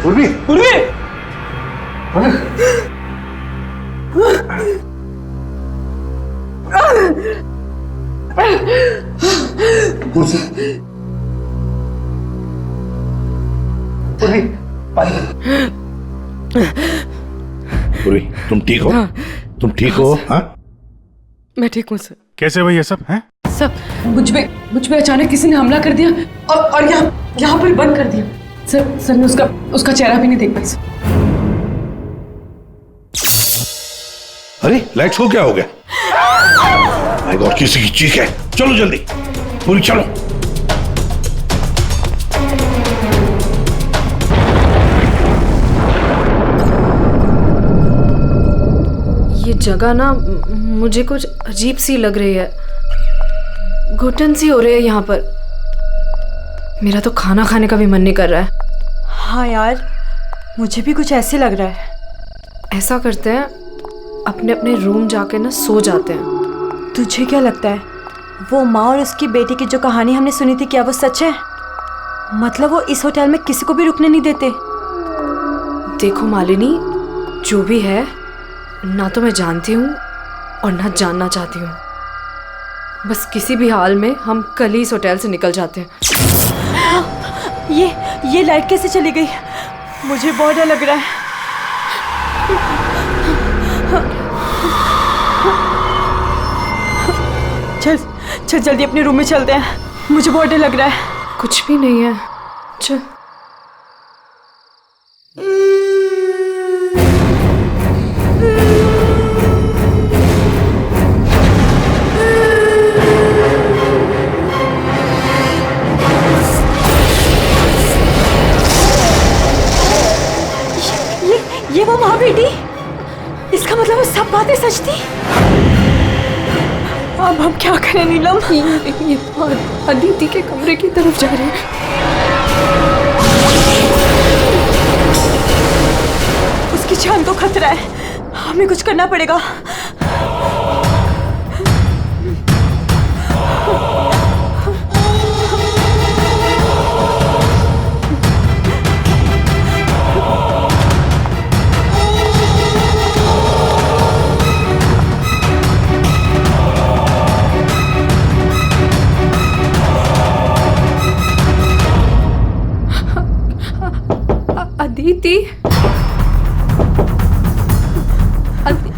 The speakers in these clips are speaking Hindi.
उर्वी, उर्वी! उर्वी, पानी। उर्वी, तुम ठीक हो? तुम ठीक हो? हाँ? मैं ठीक हूँ सर। कैसे भाई ये सब हैं? सर मुझ पे अचानक किसी ने हमला कर दिया और यहाँ पर बंद कर दिया। सर मैं उसका चेहरा भी नहीं देख पाई सर। अरे लाइट्स को क्या हो गया? माय गॉड, किसी की चीख है। चलो जल्दी, पूरी चलो। ये जगह ना मुझे कुछ अजीब सी लग रही है, घुटन सी हो रही है यहाँ पर। मेरा तो खाना खाने का भी मन नहीं कर रहा है। हाँ यार, मुझे भी कुछ ऐसे लग रहा है। ऐसा करते हैं, अपने अपने रूम जाके ना सो जाते हैं। तुझे क्या लगता है वो माँ और उसकी बेटी की जो कहानी हमने सुनी थी, क्या वो सच है? मतलब वो इस होटल में किसी को भी रुकने नहीं देते। देखो मालिनी, जो भी है, ना तो मैं जानती हूँ और ना जानना चाहती हूँ। बस किसी भी हाल में हम कल ही इस होटल से निकल जाते हैं। ये लाइट कैसे चली गई? मुझे बहुत डर लग रहा है। चल जल्दी अपने रूम में चलते हैं, मुझे बहुत डर लग रहा है। कुछ भी नहीं है, चल। ये वो माँ बेटी, इसका मतलब वो सब बातें सच थी। अब हम क्या करें नीलम? ये अदिति के कमरे की तरफ जा रहे हैं। उसकी जान को खतरा है, हमें कुछ करना पड़ेगा। अदिति,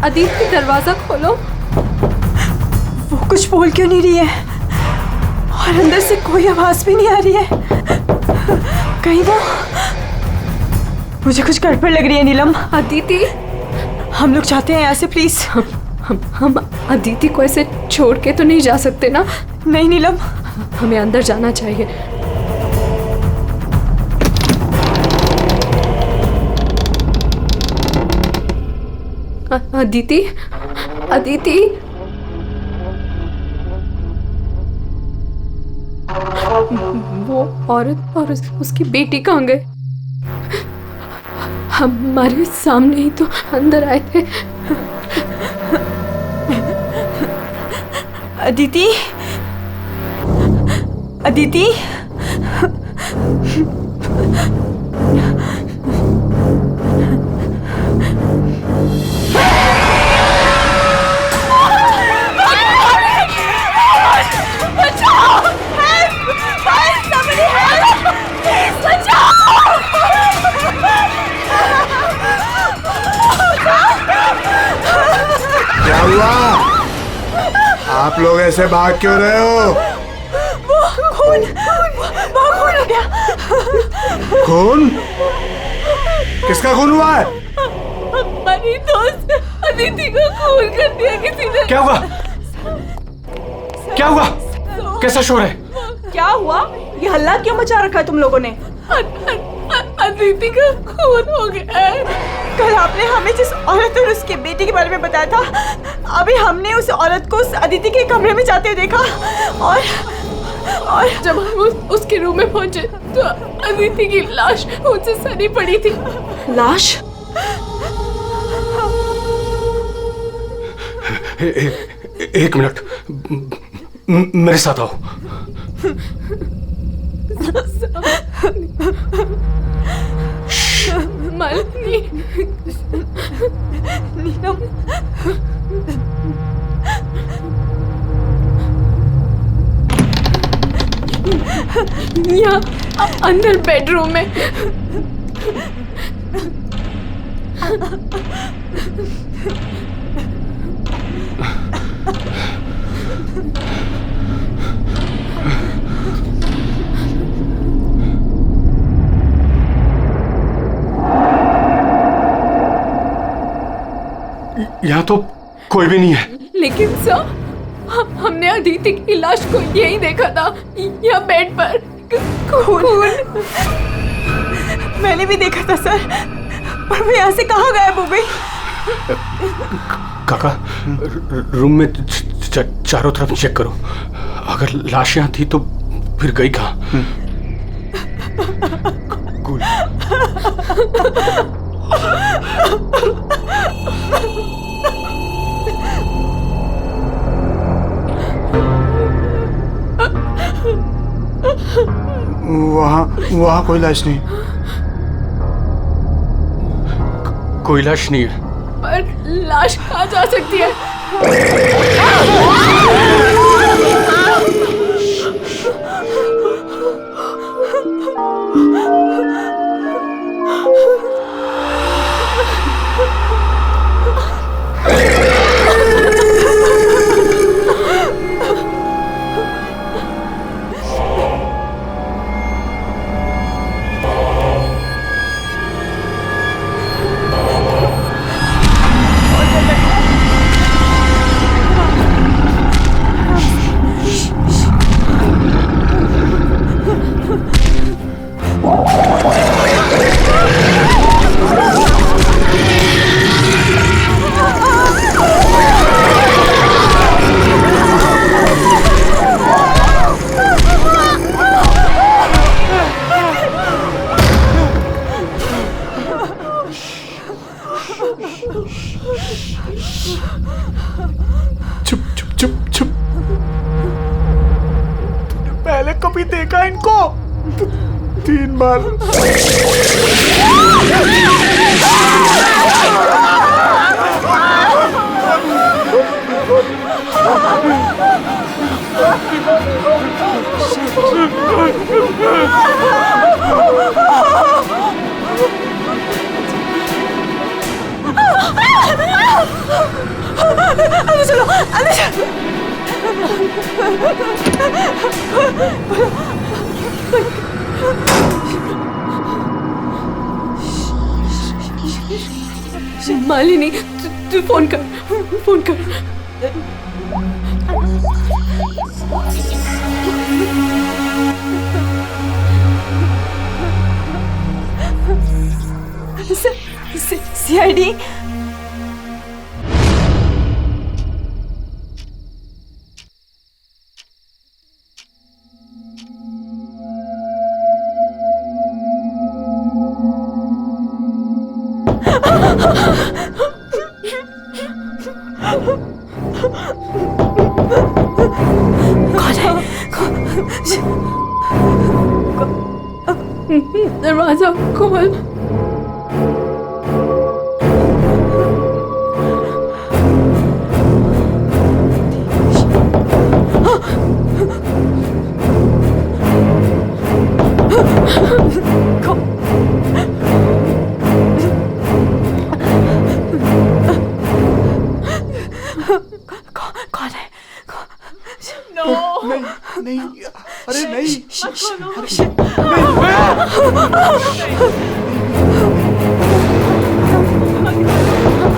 अदिति दरवाजा खोलो। वो कुछ बोल क्यों नहीं रही है? और अंदर से कोई आवाज भी नहीं आ रही है। कहीं वो, मुझे कुछ गड़बड़ लग रही है नीलम। अदिति, हम लोग चाहते हैं यहाँ से, प्लीज। हम अदिति को ऐसे छोड़ के तो नहीं जा सकते ना? नहीं नीलम, हमें अंदर जाना चाहिए। अदिति, अदिति, वो औरत और उसकी बेटी कहाँ गए? हमारे सामने ही तो अंदर आए थे। अदिति, अदिति, क्या हुआ? आप लोग ऐसे भाग क्यों रहे हो? वो खून हो गया। खून? किसका खून हुआ है? हमारी दोस्त अदिति को खून कर दिया किसी ने। क्या हुआ? क्या हुआ? कैसा शोर है? क्या हुआ? ये हल्ला क्यों मचा रखा है तुम लोगों ने? अदिति का खून हो गया है। कल आपने हमें जिस औरत और उसके बेटे के बारे में बताया था, अभी हमने उस औरत को उस अदिति के कमरे में जाते हुए देखा और जब हम उसके रूम में पहुंचे तो अदिति की लाश उनसे सनी पड़ी थी। लाश? एक मिनट, मेरे साथ आओ। मालिनी। नीलम, यहाँ अंदर बेडरूम में। यहाँ तो कोई भी नहीं है। लेकिन सर, हमने अदिति की लाश को यही देखा था, यहाँ बेड पर खून। मैंने भी देखा था सर, पर वो यहाँ से कहाँ गायब हो गई? काका, रूम में चारों तरफ चेक करो। अगर लाश यहाँ थी तो फिर गई कहाँ? कूल। वहाँ कोई लाश नहीं। कोई लाश नहीं है। पर लाश कहाँ जा सकती है? चुप चुप चुप चुप। तूने पहले कभी देखा इनको? 3 बार। अंदर चलो, अंदर चलो। मालिनी, तू फोन कर, फोन कर। सीआईडी। दरवाजा खोल। कौन है? नहीं, अरे नहीं।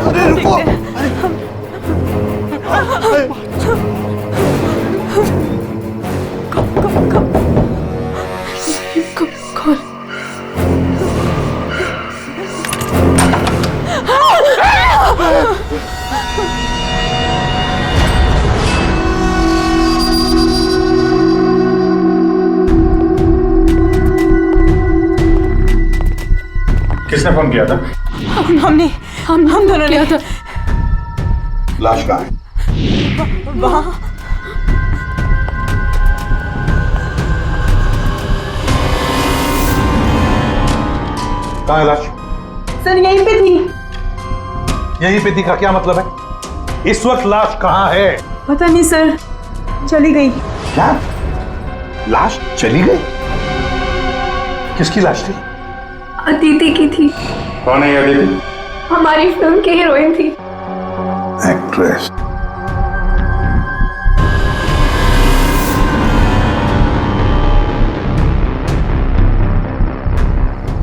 अरे रुको। खोल। किसने फोन किया था? हम दोनों ने। क्या था? लाश कहाँ है? वहाँ। कहाँ है लाश? सर यहीं पे थी। यहीं पे दिखा क्या मतलब है? इस वक्त लाश कहाँ है? पता नहीं सर, चली गई। क्या? लाश चली गई? किसकी लाश थी? अदिति की थी। कौन है ये अदिति? हमारी फिल्म की हीरोइन थी। एक्ट्रेस।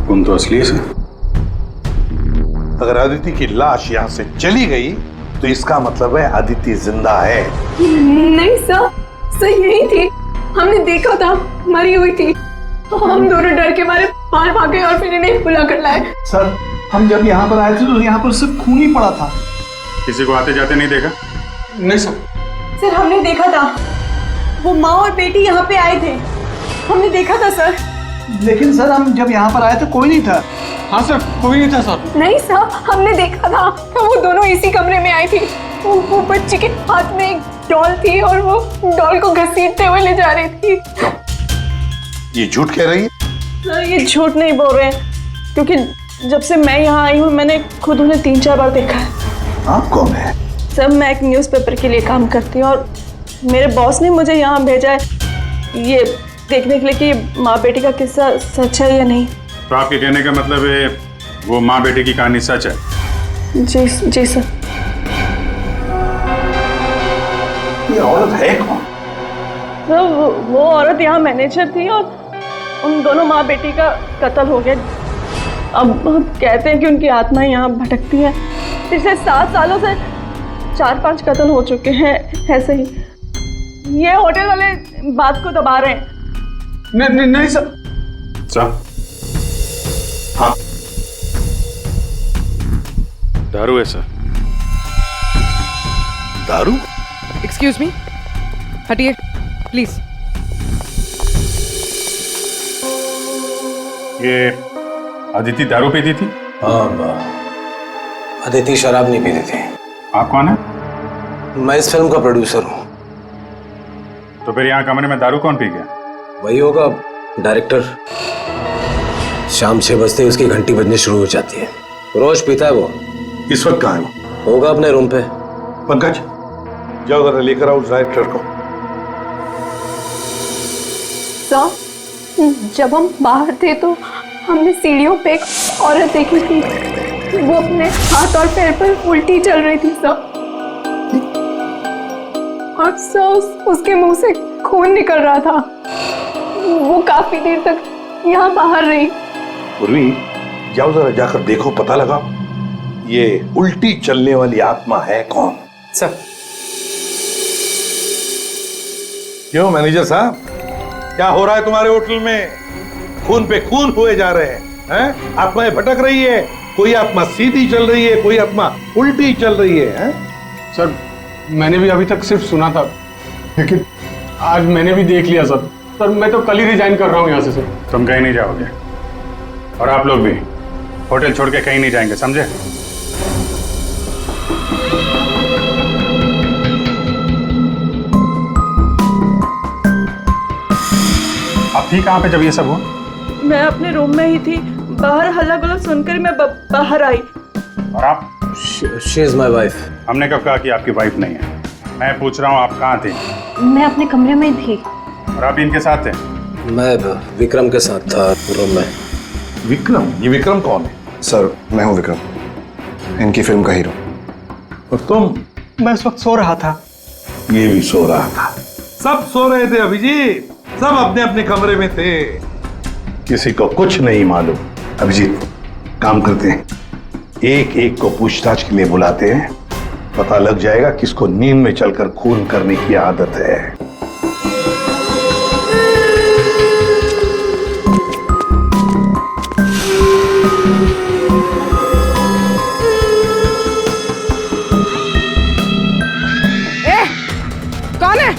तुम तो असली से। अगर अदिति की लाश यहाँ से चली गई तो इसका मतलब है अदिति जिंदा है। नहीं सर, सर यही थी, हमने देखा था, मरी हुई थी। हम दोनों डर के मारे बाहर भागे और फिर इन्हें बुला कर लाए। सर हम जब यहाँ पर आए थे तो यहाँ पर सिर्फ खून ही पड़ा था। किसी को आते जाते नहीं देखा? नहीं सर। सर हमने देखा था, वो माँ और बेटी यहाँ पे आए थे, हमने देखा था सर। लेकिन सर हम जब यहाँ पर आए तो कोई नहीं था। हाँ सर, कोई नहीं था सर। नहीं सर, हमने देखा था, वो दोनों इसी कमरे में आई थी। वो बच्ची के हाथ में एक डॉल थी और वो डॉल को घसीटते हुए ले जा रही थी। ये झूठ कह रही है? सर ये झूठ नहीं बोल रहे हैं, क्योंकि जब से मैं यहाँ आई हूँ मैंने खुद उन्हें 3-4 बार देखा है। आप कौन है? सर मैं एक न्यूज़पेपर के लिए काम करती हूँ और मेरे बॉस ने मुझे यहाँ भेजा है ये देखने के लिए कि माँ बेटी का किस्सा सच है या नहीं। तो आपके कहने का मतलब है वो माँ बेटे की कहानी सच है? जी जी सर। ये औरत है कौन? सर वो औरत यहाँ मैनेजर थी और उन दोनों माँ बेटी का कत्ल हो गया। अब कहते हैं कि उनकी आत्मा यहाँ भटकती है। पिछले 7 सालों से 4-5 कत्ल हो चुके हैं ऐसे ही। ये होटल वाले बात को दबा रहे हैं। नहीं सर। सर हाँ दारू है सर। दारू? एक्सक्यूज मी, हटिए प्लीज। ये अदिति दारू पीती थी? हाँ, अदिति शराब नहीं पीती थी। आप कौन है? मैं इस फिल्म का प्रोड्यूसर हूँ। तो फिर यहाँ कमरे में दारू कौन पी गया? वही होगा डायरेक्टर। शाम 6 बजते ही उसकी घंटी बजनी शुरू हो जाती है। रोज पीता है वो। इस वक्त कहाँ है वो? होगा अपने रूम पे। पंकज जाओ जरा लेकर आओ उस डायरेक्टर को। सर जब हम बाहर थे तो हमने सीढ़ियों पे एक औरत देखी थी, वो अपने हाथ और पैर पर उल्टी चल रही थी सर। और सर उसके मुंह से खून निकल रहा था। वो काफी देर तक यहाँ बाहर रही। पूर्वी जाओ जरा जाकर देखो, पता लगाओ ये उल्टी चलने वाली आत्मा है कौन। सर क्यों मैनेजर साहब, क्या हो रहा है तुम्हारे होटल में? खून पे खून हुए जा रहे हैं? आत्माएं भटक रही है, कोई आत्मा सीधी चल रही है, कोई आत्मा उल्टी चल रही है? सर मैंने भी अभी तक सिर्फ सुना था, लेकिन आज मैंने भी देख लिया सर। सर मैं तो कल ही रिजाइन कर रहा हूँ यहाँ से सर। तुम कहीं नहीं जाओगे और आप लोग भी होटल छोड़ के कहीं नहीं जाएंगे, समझे? आप थी कहाँ पे जब ये सब हुआ? मैं अपने रूम में ही थी, बाहर हल्ला गुल्ला सुनकर मैं बाहर आई। और आप? She is my wife. हमने कब कहा कि आपकी वाइफ नहीं है? मैं पूछ रहा हूँ आप कहाँ थे? मैं अपने कमरे में थी। और आप इनके साथ थे? मैं विक्रम के साथ था रूम में। विक्रम? ये विक्रम कौन है? सर मैं हूँ विक्रम, इनकी फिल्म का हीरो। और तुम? मैं इस वक्त सो रहा था। ये भी सो रहा था। सब सो रहे थे अभिजीत, सब अपने अपने कमरे में थे, किसी को कुछ नहीं मालूम। अभिजीत काम करते हैं, एक एक को पूछताछ के लिए बुलाते हैं, पता लग जाएगा किसको नींद में चलकर खून करने की आदत है। कौन है?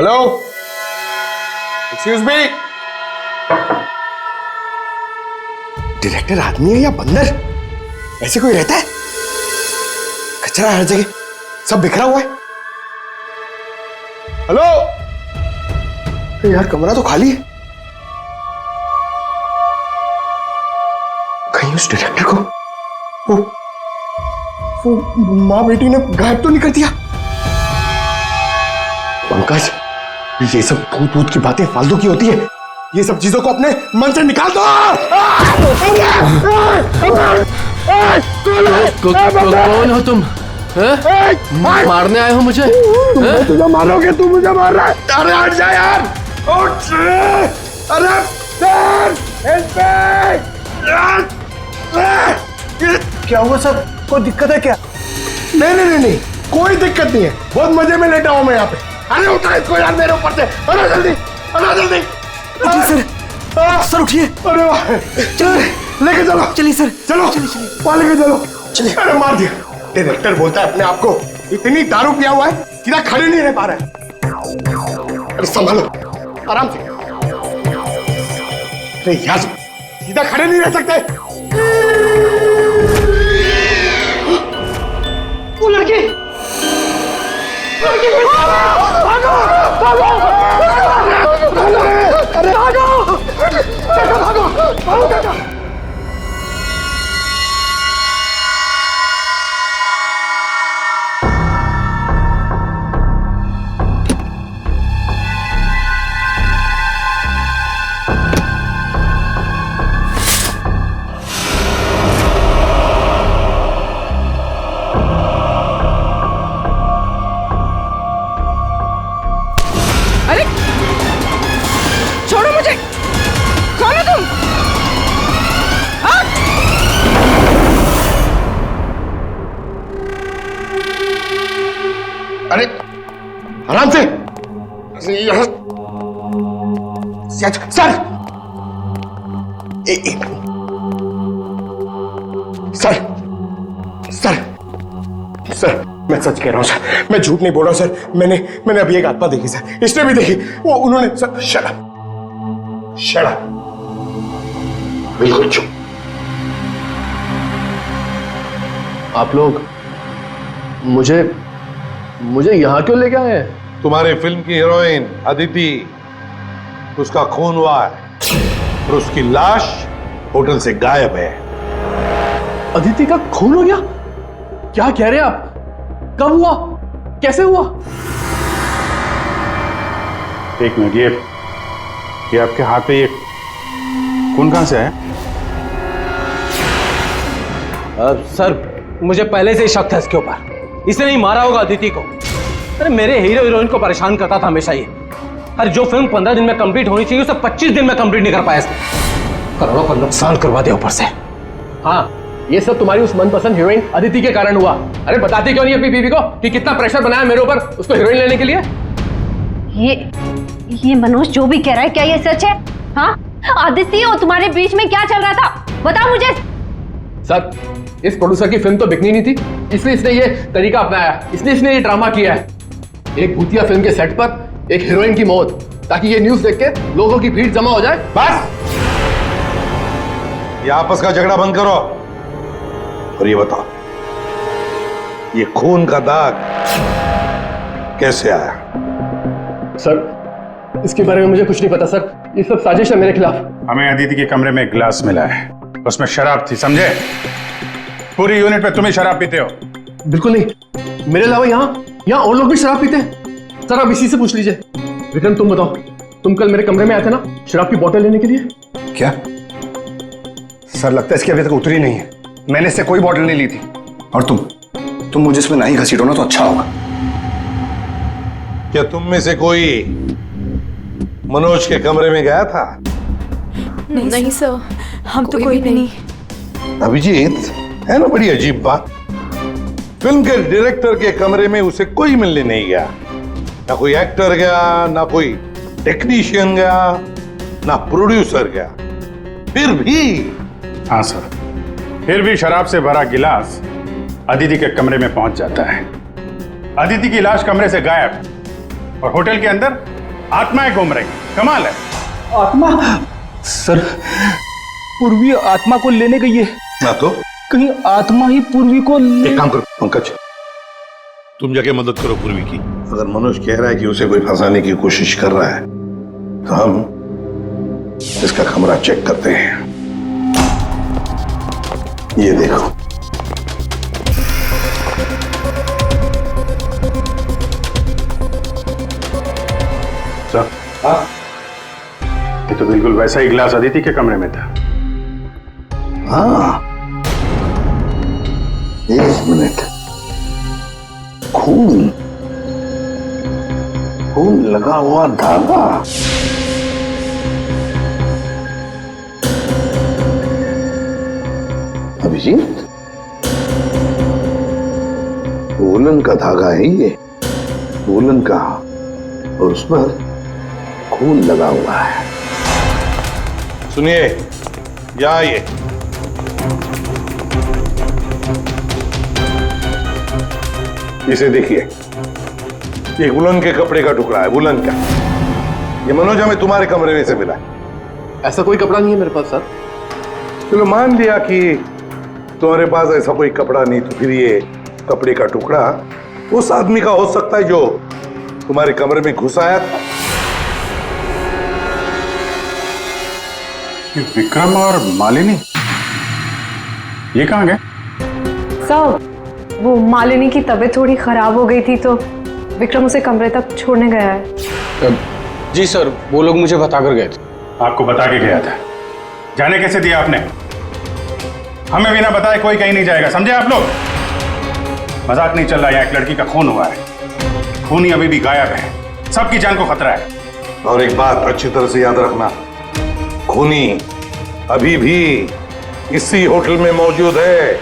Hello, excuse me. डायरेक्टर आदमी है या बंदर? ऐसे कोई रहता है? कचरा हर जगह, सब बिखरा हुआ है। हेलो यार, कमरा तो खाली है। कहीं उस डायरेक्टर को वो माँ बेटी ने गायब तो नहीं कर दिया? पंकज, ये सब भूत भूत की बातें फालतू की होती है। ये सब चीजों को अपने मन से निकाल दो। कौन हो तुम? मारने आए हो मुझे? तुझे मारोगे, तू मुझे मार रहा है। अरे हट जा यार, उठ। अरे क्या हुआ सर? कोई दिक्कत है क्या? नहीं, कोई दिक्कत नहीं है। बहुत मजे में लेटा हूं मैं यहाँ पे। अरे उठा इसको यार मेरे ऊपर से। अरे जल्दी। सर उठिए। अरे वाह, लेके चलो। चलिए सर, चलो वहां लेके चलो। चलिए। अरे मार दिया। डायरेक्टर बोलता है अपने आप को इतनी दारू पिया हुआ है, सीधा खड़े नहीं रह पा रहा है। अरे संभालो, आराम से। अरे यार, सीधा खड़े नहीं रह सकते। वो लड़की भागो। अरे भागो। अरे छोड़ो मुझे, कौन हो तुम? हाँ? अरे आराम से। सर सर, मैं सच कह रहा हूं सर, मैं झूठ नहीं बोल रहा हूं सर। मैंने अभी एक आत्मा देखी सर, इसने भी देखी। वो उन्होंने सर। शट अप, बिल्कुल चुप। आप लोग मुझे यहाँ क्यों लेके आए हैं? तुम्हारी फिल्म की हीरोइन अदिति, उसका खून हुआ है और उसकी लाश होटल से गायब है। अदिति का खून हो गया? क्या कह रहे हैं आप? कब हुआ? कैसे हुआ? एक मिनट, ये आपके हाथ पे ये खून कहां से है? सर, मुझे पहले से ही शक था इसके ऊपर। इसने नहीं मारा होगा अदिति को। अरे मेरे हीरो हीरोइन को परेशान करता था हमेशा ये। अरे जो फिल्म 15 दिन में कंप्लीट होनी चाहिए उसे 25 दिन में कंप्लीट नहीं कर पाया इसने। करोड़ों का नुकसान करवा दिया ऊपर से। हाँ, ये सब तुम्हारी उस मनपसंद हीरोइन अदिति के कारण हुआ। अरे बताती क्यों नहीं अपनी बीवी को कि कितना प्रेशर बनाया मेरे ऊपर उसको हीरोइन लेने के लिए? ये मनोज जो भी कह रहा है, क्या ये सच है? हाँ, आदित्य और तुम्हारे बीच में क्या चल रहा था, बताओ मुझे। सर, इस प्रोड्यूसर की फिल्म तो बिकनी नहीं थी, इसलिए इसने ये तरीका अपनाया। इसने ये ड्रामा किया है। एक भूतिया फिल्म के सेट पर एक हीरोइन की मौत, ताकि ये न्यूज देख के लोगों की भीड़ जमा हो जाए। बस, ये आपस का झगड़ा बंद करो और ये बताओ, ये खून का दाग कैसे आया? सर, इसके बारे में मुझे कुछ नहीं पता सर। ये सब साजिश है मेरे खिलाफ। हमें अदिति के कमरे में एक गिलास मिला है, उसमें शराब थी, समझे? पूरी यूनिट में तुम ही शराब पीते हो। बिल्कुल नहीं, मेरे अलावा यहाँ और लोग भी शराब पीते हैं। सर, आप इसी से पूछ लीजिए। विक्रम, तुम बताओ, तुम कल मेरे कमरे में आए थे ना शराब की बोतल लेने के लिए? क्या सर, लगता है इसकी अभी तक उतरी नहीं है। मैंने इससे कोई बोतल नहीं ली थी। और तुम मुझे इसमें नहीं घसीटो ना तो अच्छा होगा। क्या तुम में से कोई मनोज के कमरे में गया था? नहीं सर, हम तो कोई भी नहीं। अभिजीत, है ना बड़ी अजीब बात। फिल्म के डायरेक्टर के कमरे में उसे कोई मिलने नहीं गया। ना कोई एक्टर गया, ना कोई टेक्नीशियन गया, ना प्रोड्यूसर गया। फिर भी हाँ सर, फिर भी शराब से भरा गिलास अदिति के कमरे में पहुंच जाता है। अदिति की लाश कमरे से गायब, और होटल के अंदर आत्माएं घूम रही। कमाल है। आत्मा? सर, पूर्वी आत्मा को लेने गई है। ना तो कहीं आत्मा ही पूर्वी को एक काम करो पंकज, तुम जाके मदद करो पूर्वी की। अगर मनोज कह रहा है कि उसे कोई फंसाने की कोशिश कर रहा है तो हम इसका कमरा चेक करते हैं। ये देखो, सर, ये तो बिल्कुल वैसा ही गिलास अदिति के कमरे में था। हाँ, एक मिनट, खून खून लगा हुआ धागा। अभिजीत, वूलन का धागा है ये, वूलन का, और उस पर खून लगा हुआ है। सुनिए, क्या ये इसे देखिए, ये वुलन के कपड़े का टुकड़ा है, वुलन का। ये मनोज हमें तुम्हारे कमरे में से मिला है। ऐसा कोई कपड़ा नहीं है मेरे पास सर। चलो मान लिया कि तुम्हारे पास ऐसा कोई कपड़ा नहीं, तो फिर ये कपड़े का टुकड़ा उस आदमी का हो सकता है जो तुम्हारे कमरे में घुस आया था। ये विक्रम और मालिनी ये कहाँ गए? सर, वो मालिनी की तबीयत थोड़ी खराब हो गई थी तो विक्रम उसे कमरे तक छोड़ने गया है। जी सर, वो लोग मुझे बताकर गए थे। आपको बता के गया था? जाने कैसे दिया आपने? हमें बिना बताए कोई कहीं नहीं जाएगा, समझे आप लोग? मजाक नहीं चल रहा है, एक लड़की का खून हुआ है, खूनी अभी भी गायब है, सबकी जान को खतरा है। और एक बात अच्छी तरह से याद रखना, खूनी अभी भी इसी होटल में मौजूद है।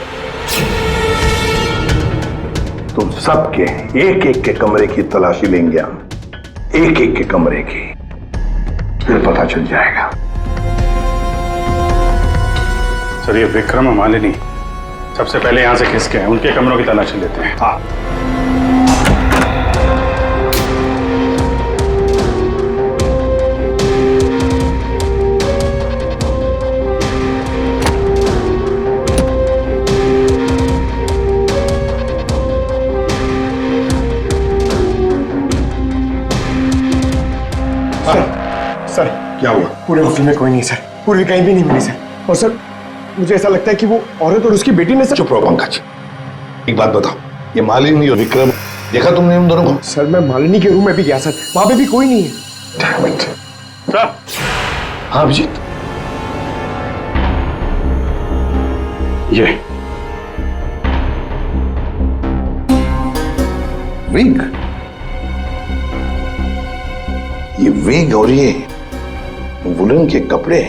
तुम सबके एक एक के कमरे की तलाशी लेंगे हम, एक एक के कमरे की, फिर पता चल जाएगा। सर, ये विक्रम और मालिनी सबसे पहले यहां से खिसके हैं, उनके कमरों की तलाशी लेते हैं। हाँ, सर क्या हुआ? पूरे होटल में कोई नहीं सर, पूर्वी कहीं भी नहीं मिली सर। और सर, मुझे ऐसा लगता है कि वो औरत और उसकी बेटी ने सर। चुप रहो पंकज, एक बात बताओ, ये मालिनी और विक्रम देखा तुमने उन दोनों को? सर, मैं मालिनी के रूम में भी गया सर, वहां पे भी कोई नहीं है। Damn it. सर, हाँ अभिजीत, ये विग, ये विग और ये वुलन के कपड़े,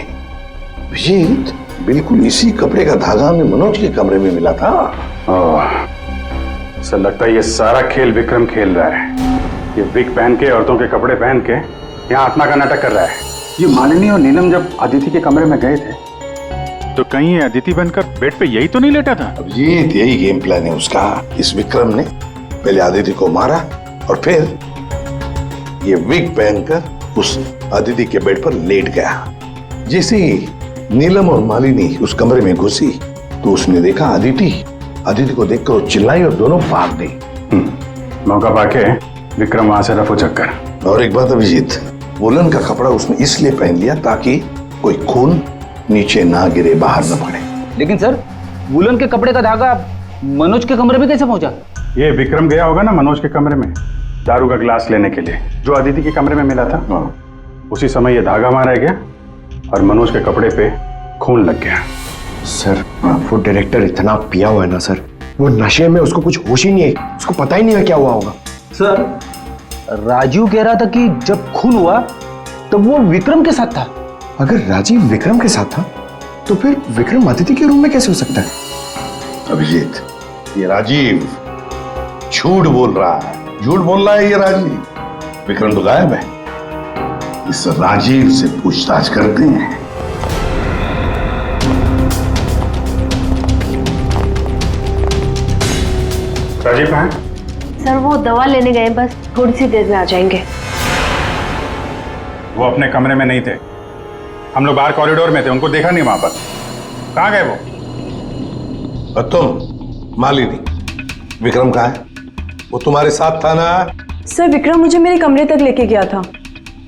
अभिजीत बिल्कुल इसी कपड़े का धागा हमें मनोज के कमरे में मिला था। सर, लगता है ये सारा खेल विक्रम खेल रहा है। ये विग पहन के, औरतों के कपड़े पहन के यहाँ आत्मा का नाटक कर रहा है। ये मालिनी और नीलम जब अदिति के कमरे में गए थे तो कहीं ये अदिति बनकर बेड पे यही तो नहीं लेटा था? अभिजीत, यही गेम प्लान है उसका। इस विक्रम ने पहले अदिति को मारा और फिर ये विग पहनकर उस अदिति के बेड पर लेट गया। जैसे ही नीलम और मालिनी उस कमरे में घुसी तो उसने देखा अदिति को देखकर वो चिल्लाई और दोनों भाग गई। मौका पाके विक्रम वहां से रफू चक्कर। और एक बात अभिजीत, वुलन का कपड़ा उसने इसलिए पहन लिया ताकि कोई खून नीचे ना गिरे, बाहर ना पड़े। लेकिन सर, वुलन के कपड़े का धागा मनोज के कमरे में कैसे पहुंचा? ये विक्रम गया होगा ना मनोज के कमरे में दारू का गिलास लेने के लिए, जो अदिति के कमरे में मिला था। उसी समय ये धागा मारा गया और मनोज के कपड़े पे खून लग गया। सर, वो डायरेक्टर इतना पिया हुआ है ना सर, वो नशे में उसको कुछ होश ही नहीं है, उसको पता ही नहीं है क्या हुआ होगा। सर, राजीव कह रहा था कि जब खून हुआ तब वो विक्रम के साथ था। अगर राजीव विक्रम के साथ था तो फिर विक्रम अदिति के रूम में कैसे हो सकता है? अभिजीत, ये राजीव झूठ बोल रहा है, झूठ बोल रहा है ये राजीव। विक्रम तो गायब है, इस राजीव से पूछताछ करते हैं। राजीव कहाँ है? सर, वो दवा लेने गए, बस थोड़ी सी देर में आ जाएंगे। वो अपने कमरे में नहीं थे, हम लोग बाहर कॉरिडोर में थे, उनको देखा नहीं वहां पर। कहाँ गए वो? और तुम मालिनी, विक्रम कहाँ है? वो तुम्हारे साथ था ना? सर विक्रम मुझे मेरे कमरे तक लेके गया था।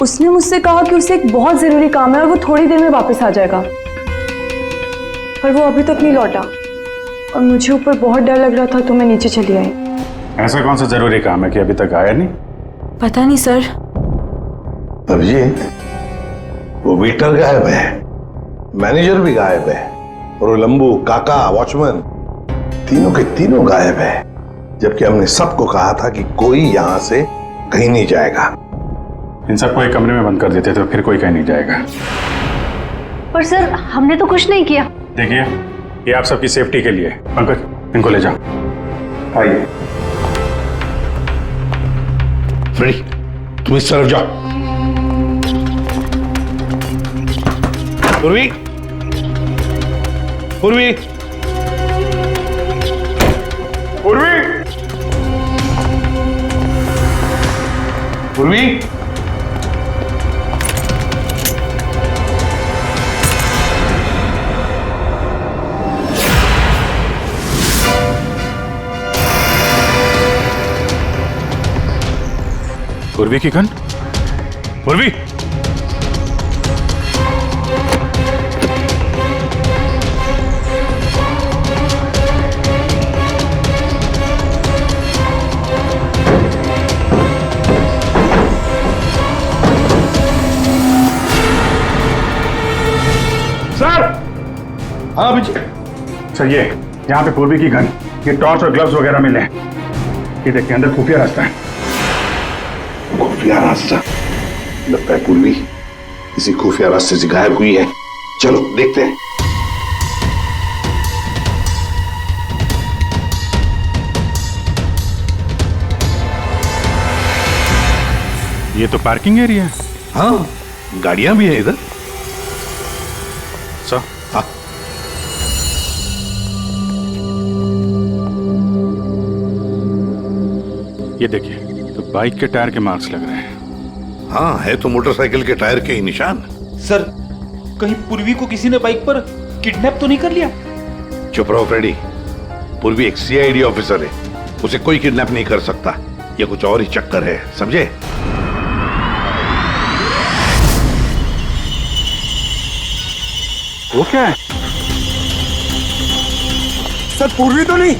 उसने मुझसे कहा कि उसे एक बहुत जरूरी काम है और वो थोड़ी देर में वापस आ जाएगा, पर वो अभी तक नहीं लौटा और मुझे ऊपर बहुत डर लग रहा था तो मैं नीचे चली आई। ऐसा कौन सा जरूरी काम है कि अभी तक आया नहीं? पता नहीं सर। अभिजीत, वो वेटर गायब है, मैनेजर भी गायब है, और वो लंबू, काका, वॉचमैन, तीनों के तीनों गायब है, जबकि हमने सबको कहा था कि कोई यहां से कहीं नहीं जाएगा। इन सबको एक कमरे में बंद कर देते तो फिर कोई कहीं नहीं जाएगा। पर सर हमने तो कुछ नहीं किया। देखिए, ये आप सबकी सेफ्टी के लिए। पंकज, इनको ले जाओ। आइए। फ्रेडी, तुम इस तरफ जाओ। पूर्वी, पूर्वी, पूर्वी, पूर्वी। पूर्वी की गन? पूर्वी! सर! हाँ विजय। सर, ये यहाँ पे पूर्वी की गन, ये टॉर्च और ग्लव्स वगैरह मिले हैं। ये देखिए, अंदर खुफिया रास्ता है। खुफिया रास्ता? लगता है पूर्वी किसी खुफिया रास्ते से गायब हुई है। चलो देखते हैं। ये तो पार्किंग एरिया है। हाँ, गाड़ियां भी हैं इधर। सर, हाँ। ये देखिए, तो बाइक के टायर के मार्क्स लग रहे हैं। हाँ, है तो मोटरसाइकिल के टायर के ही निशान। सर, कहीं पूर्वी को किसी ने बाइक पर किडनैप तो नहीं कर लिया? चुप रहो फ्रेडी। पूर्वी एक सीआईडी ऑफिसर है, उसे कोई किडनैप नहीं कर सकता। ये कुछ और ही चक्कर है, समझे? वो क्या है? सर पूर्वी तो नहीं?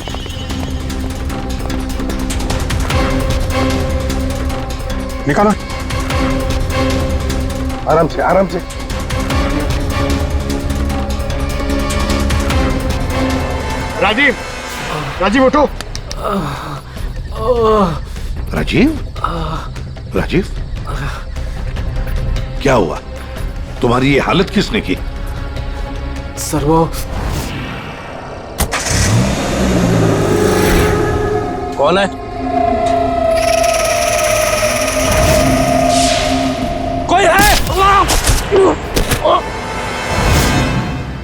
निकालो। आराम से, आराम से। राजीव, राजीव उठो। राजीव? राजीव? क्या हुआ? तुम्हारी ये हालत किसने की? सर वो कौन है? कोई है?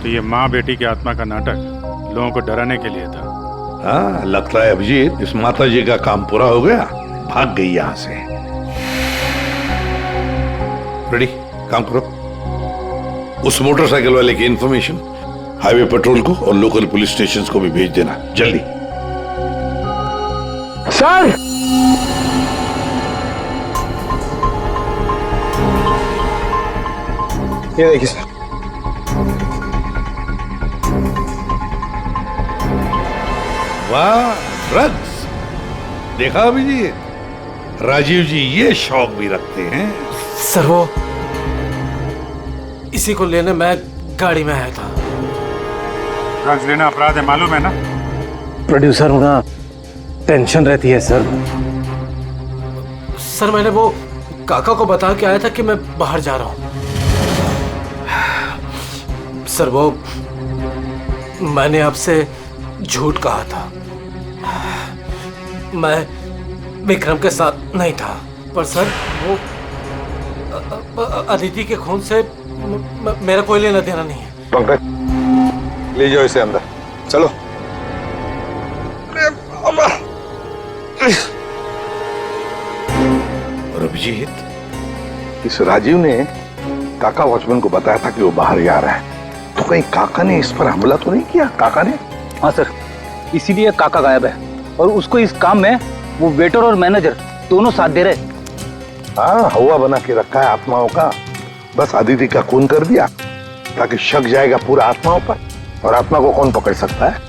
तो ये माँ बेटी की आत्मा का नाटक लोगों को डराने के लिए था। हाँ, लगता है अभिजीत इस माता जी का काम पूरा हो गया, भाग गई यहां से। रेडी, काम करो। उस मोटरसाइकिल वाले की इंफॉर्मेशन हाईवे पेट्रोल को और लोकल पुलिस स्टेशन को भी भेज देना, जल्दी। सर! ये देखिए सर। वाह, ड्रग्स! देखा अभिजीत, राजीव जी ये शौक भी रखते हैं। सर वो इसी को लेने मैं गाड़ी में आया था। ड्रग्स लेना अपराध है, मालूम है ना? प्रोड्यूसर होना टेंशन रहती है सर। सर मैंने वो काका को बता के आया था कि मैं बाहर जा रहा हूं। सर वो मैंने आपसे झूठ कहा था। मैं विक्रम के साथ नहीं था, पर सर वो अदिति के खून से मेरा कोई लेना देना नहीं है। पंकज, ले जाओ इसे अंदर, चलो। और अभिजीत, इस राजीव ने काका वॉचमैन को बताया था कि वो बाहर जा रहा है, तो कहीं काका ने इस पर हमला तो नहीं किया? काका ने? हाँ सर, इसीलिए काका गायब है और उसको इस काम में वो वेटर और मैनेजर दोनों साथ दे रहे। हाँ, हवा बना के रखा है आत्माओं का। बस अदिति का खून कर दिया ताकि शक जाएगा पूरा आत्माओं पर, और आत्मा को कौन पकड़ सकता है?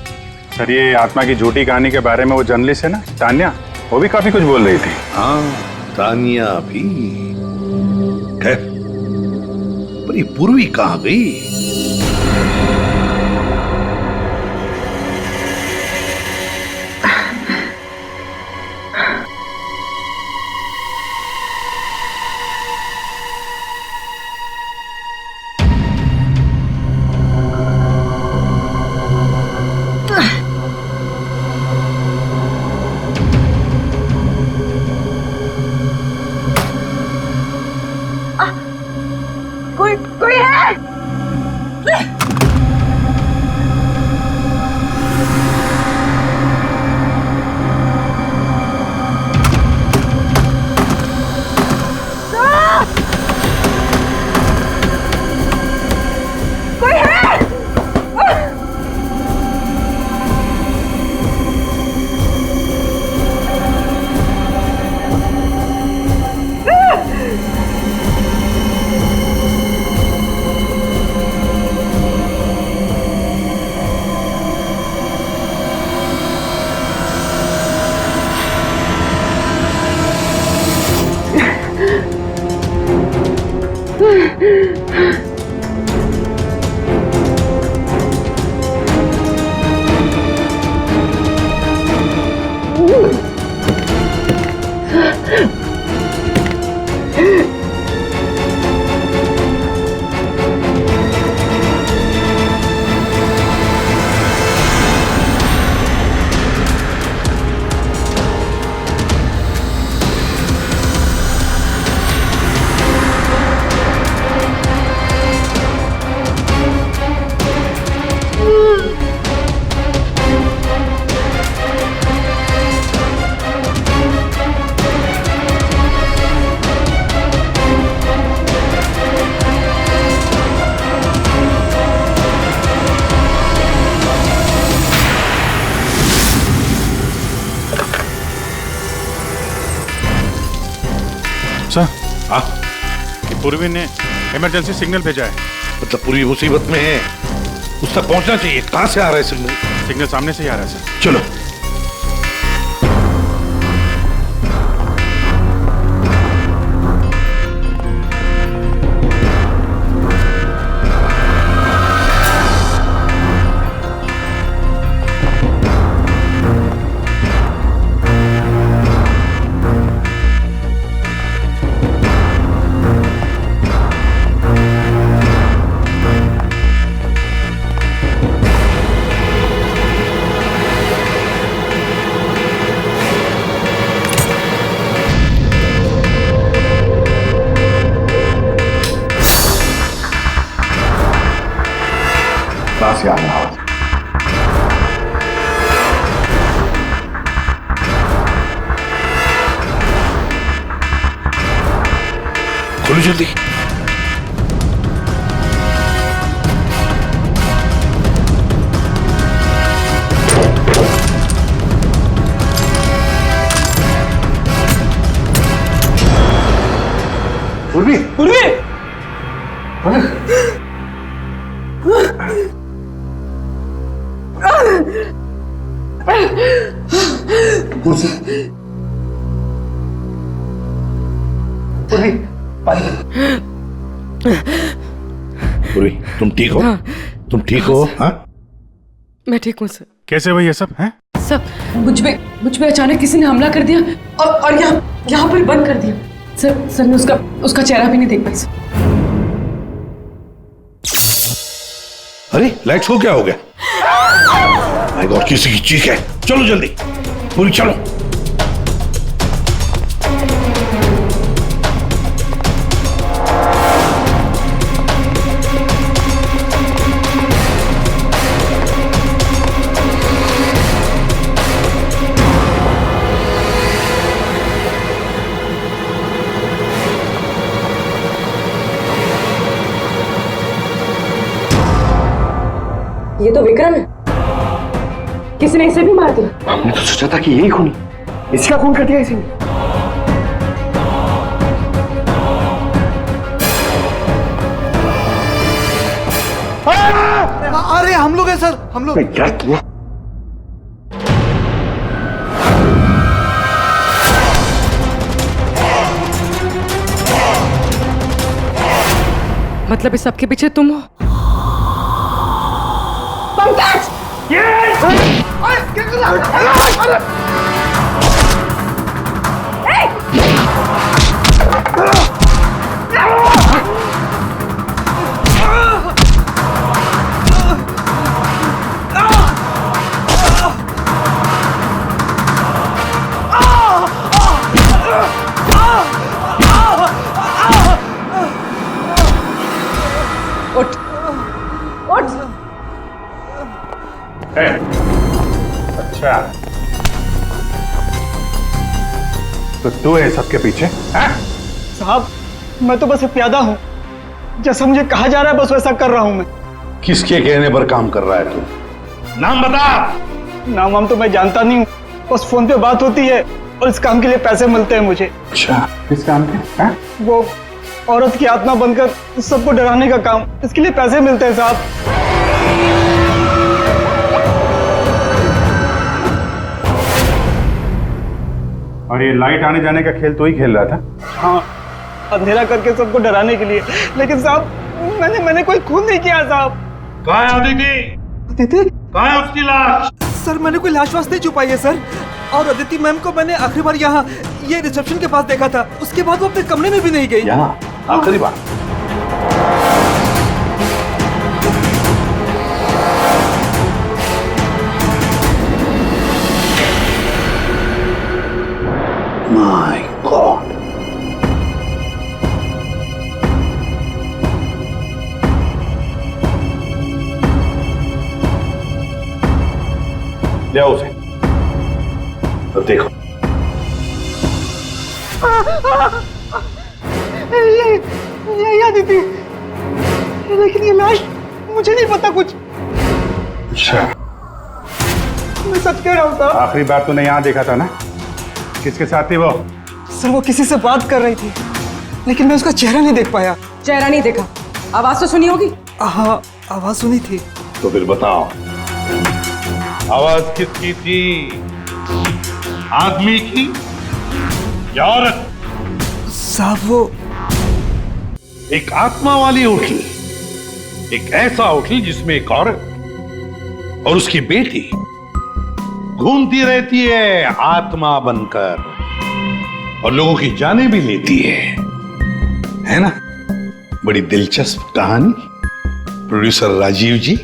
सर, ये आत्मा की झूठी कहानी के बारे में वो जर्नलिस्ट है ना, तान्या, वो भी काफी कुछ बोल रही थी। हाँ, तानिया भी। खैर, पर ये पूर्वी कहाँ गई? कोई है? पूर्वी ने इमरजेंसी सिग्नल भेजा है। मतलब पूरी मुसीबत में है, उस तक पहुंचना चाहिए। कहां से आ रहा है सिग्नल? सिग्नल सामने से ही आ रहा है सर। चलो। से आ रहा है। खोलो जल्दी। पूर्वी, पूर्वी। पूर्वी, तुम ठीक हो? हाँ। तुम ठीक हो? हाँ? मैं ठीक हूँ सर। कैसे हुई ये सब है? सर, मुझ पे अचानक किसी ने हमला कर दिया और यहाँ पर बंद कर दिया। सर मैं उसका चेहरा भी नहीं देख पाई सर। अरे लाइट्स को क्या हो गया? माय गॉड, किसी की चीख है। चलो जल्दी, पूरी चलो। ये तो विक्रम है। किसी ने इसे भी मार दिया। हमने तो सोचा था कि यही खूनी, इसका खून कर दिया इसी ने। अरे हम लोग हैं सर, हम लोग। यार तू मतलब इस सबके पीछे तुम हो? पंकज! उठ उठ। अच्छा, तो तू है सबके पीछे? साहब मैं तो बस एक प्यादा हूँ, जैसा मुझे कहा जा रहा है बस वैसा कर रहा हूँ मैं। किसके कहने पर काम कर रहा है तू? नाम बता। नाम वाम तो मैं जानता नहीं हूँ, बस फोन पे बात होती है और इस काम के लिए पैसे मिलते हैं मुझे। अच्छा, किस काम के? वो औरत की आत्मा बनकर सबको डराने का काम, इसके लिए पैसे मिलते हैं साहब। और ये लाइट आने जाने का खेल तो ही खेल रहा था? हाँ, अंधेरा करके सबको डराने के लिए। लेकिन साहब मैंने कोई खून नहीं किया साहब। कहाँ है अदिति? अदिति? कहाँ है उसकी लाश? सर मैंने कोई लाश वाश नहीं छुपाई है सर। और अदिति मैम को मैंने आखिरी बार यहाँ ये रिसेप्शन के पास देखा था, उसके बाद वो अपने कमरे में भी नहीं गई। यहाँ आखिरी बार? My God. जाओ उसे तो देखो। ये अदिति, लेकिन ये लाश मुझे नहीं पता कुछ। अच्छा, मैं सच कह रहा हूँ साहब। आखिरी बार तूने यहाँ देखा था ना? किसके साथ थी वो? सर वो किसी से बात कर रही थी, लेकिन मैं उसका चेहरा नहीं देख पाया। चेहरा नहीं देखा, आवाज तो सुनी होगी। हाँ आवाज सुनी थी। तो फिर बताओ, आवाज किसकी थी? आदमी की या औरत? साहब वो एक आत्मा वाली होटल, एक ऐसा होटल जिसमें एक औरत और उसकी बेटी घूमती रहती है आत्मा बनकर और लोगों की जानें भी लेती है ना? बड़ी दिलचस्प कहानी। प्रोड्यूसर राजीव जी।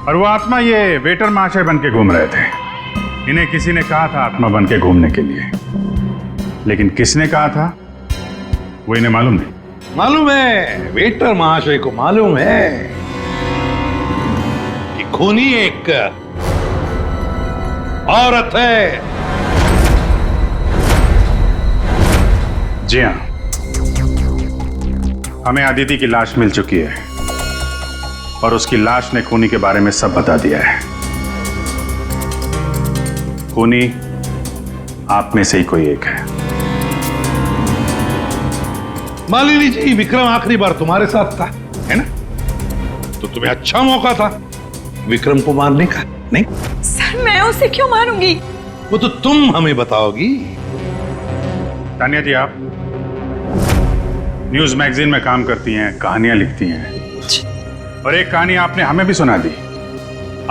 और वो आत्मा ये वेटर महाशय बन के घूम रहे थे। इन्हें किसी ने कहा था आत्मा बन के घूमने के लिए, लेकिन किसने कहा था वो इन्हें मालूम नहीं। मालूम है, वेटर महाशय को मालूम है कि खूनी एक औरत है। जी हाँ, हमें अदिति की लाश मिल चुकी है और उसकी लाश ने खूनी के बारे में सब बता दिया है। खूनी आप में से ही कोई एक है। मालिनी जी, विक्रम आखिरी बार तुम्हारे साथ था, है ना? तो तुम्हें अच्छा मौका था विक्रम को मारने का, नहीं? सर मैं उसे क्यों मारूंगी? वो तो तुम हमें बताओगी। तानिया जी, आप न्यूज मैगजीन में काम करती हैं, कहानियां लिखती हैं, और एक कहानी आपने हमें भी सुना दी,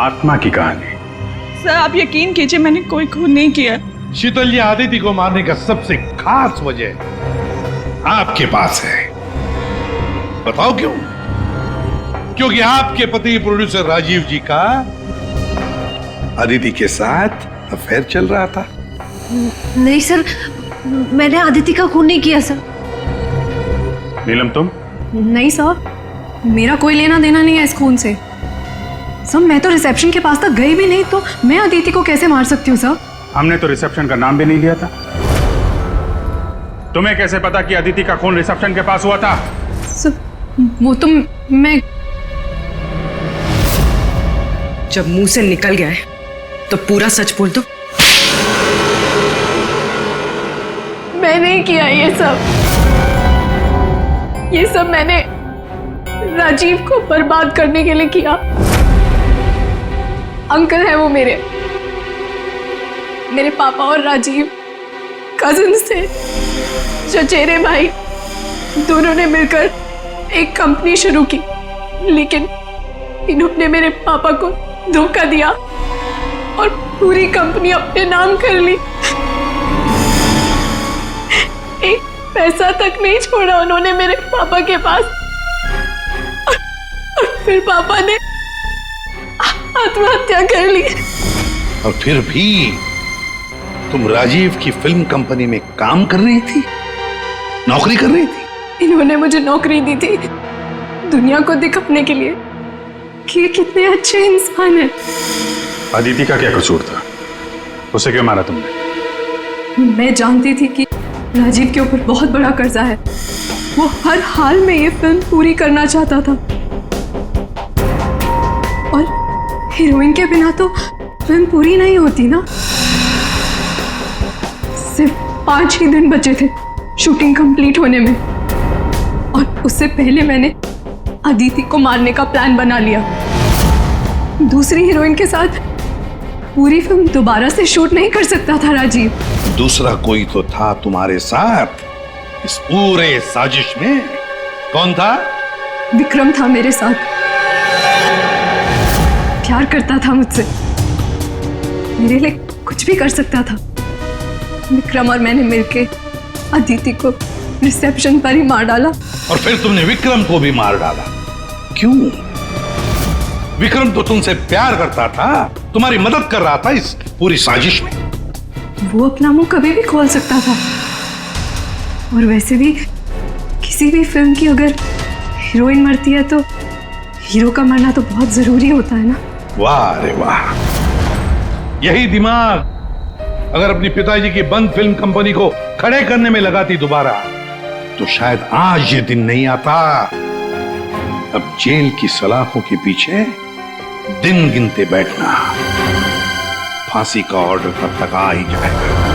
आत्मा की कहानी। सर आप यकीन कीजिए, मैंने कोई खून नहीं किया। शीतल जी, आदिति को मारने का सबसे खास वजह आपके पास है। बताओ क्यों? क्योंकि आपके पति प्रोड्यूसर राजीव जी का आदिति के साथ अफेयर चल रहा था। नहीं सर, मैंने आदिति का खून नहीं किया सर। नीलम तुम? नहीं सर, मेरा कोई लेना देना नहीं है इस खून से। सर मैं तो रिसेप्शन के पास तक गई भी नहीं, तो मैं अदिति को कैसे मार सकती हूँ सर? हमने तो रिसेप्शन का नाम भी नहीं लिया था। तुम्हें कैसे पता कि अदिति का खून रिसेप्शन के पास हुआ था? सर वो तो मैं जब मुंह से निकल गया है तो पूरा सच बोल दो। मैंने किया ये सब मैंने राजीव को बर्बाद करने के लिए किया। अंकल है वो मेरे पापा और राजीव कजिन्स थे, चचेरे भाई। दोनों ने मिलकर एक कंपनी शुरू की, लेकिन इन्होंने मेरे पापा को धोखा दिया और पूरी कंपनी अपने नाम कर ली। एक पैसा तक नहीं छोड़ा उन्होंने मेरे पापा के पास। और फिर पापा ने आत्महत्या कर ली। और फिर भी तुम राजीव की फिल्म कंपनी में काम कर रही थी, नौकरी कर रही थी। इन्होंने मुझे नौकरी दी थी दुनिया को दिखाने के लिए कि ये कितने अच्छे इंसान हैं। अदिति का क्या कसूर था? उसे क्यों मारा तुमने? मैं जानती थी कि राजीव के ऊपर बहुत बड़ा कर्जा है। वो हर हाल में ये फिल्म पूरी करना चाहता था और हीरोइन के बिना तो फिल्म पूरी नहीं होती ना। सिर्फ 5 ही दिन बचे थे शूटिंग कंप्लीट होने में और उससे पहले मैंने अदिति को मारने का प्लान बना लिया। दूसरी हीरोइन के साथ पूरी फिल्म दोबारा से शूट नहीं कर सकता था राजीव। दूसरा कोई तो था तुम्हारे साथ इस पूरे साजिश में। कौन था? विक्रम था मेरे साथ। प्यार करता था मुझसे, मेरे लिए कुछ भी कर सकता था। विक्रम और मैंने मिलके अदिति को रिसेप्शन पर ही मार डाला। और फिर तुमने विक्रम को भी मार डाला। क्यों? विक्रम तो तुमसे प्यार करता था, तुम्हारी मदद कर रहा था इस पूरी साजिश में। वो अपना मुंह कभी भी खोल सकता था। और वैसे भी किसी भी फिल्म की अगर हीरोइन मरती है तो हीरो का मरना तो बहुत जरूरी होता है ना। वाह रे वाह, यही दिमाग अगर अपनी पिताजी की बंद फिल्म कंपनी को खड़े करने में लगाती दोबारा तो शायद आज ये दिन नहीं आता। अब जेल की सलाखों के पीछे दिन गिनते बैठना, फांसी का ऑर्डर तब तक आ ही जाएगा।